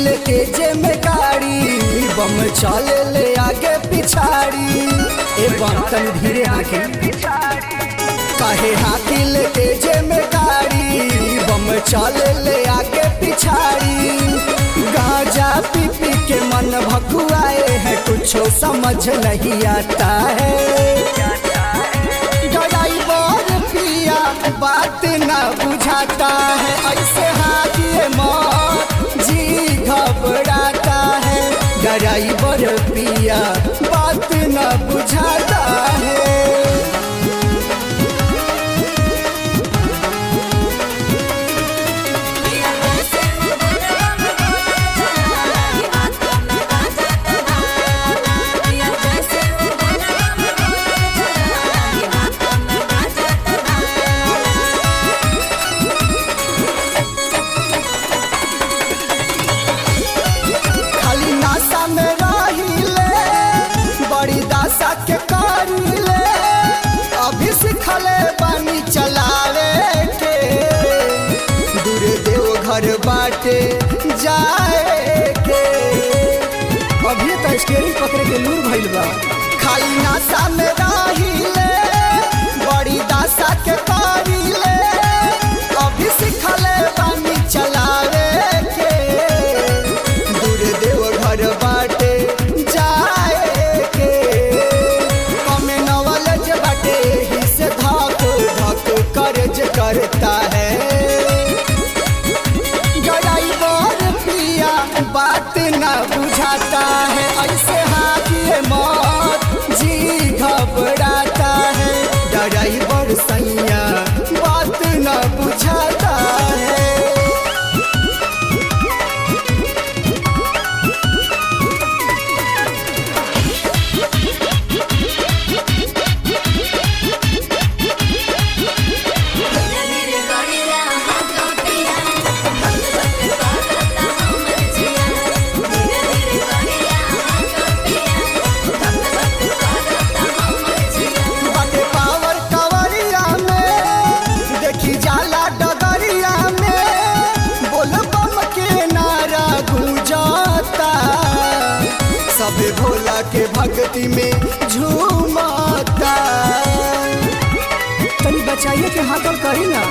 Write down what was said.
ले तेजे में गाड़ी, बम चले ले आगे पिछाड़ी। ए बम तन धीरे हाथी, काहे हाथी ले तेजे में गाड़ी, बम चले ले आगे पिछाड़ी। गांजा पी पी के मन भकुआए हैं, कुछ समझ नहीं आता है। ड्राइवर पिया बात न बुझाता है, ऐसे हाथी मौत जी घबराता है। ड्राइवर पिया बात न बुझाता है। के कारिले अभी सिखले बानी चलावे के, दूर देव घर बाटे जाए के। अभी तो स्टीयरिंग पकड़े के लूर भइल बा। खाली नासा में रहिले बड़ी दासा के कारिले अभी सिखले बानी चलावे के, दूर देव घर बाटे करता है। ड्राइवर पिया बात न बुझाता है, ऐसे हाथी मौत जी घबराता है। ड्राइवर सैया बात न बुझाता है। सबे भोला के भक्ति में झूमता। तनी बचाइए के हाथ और करी ना।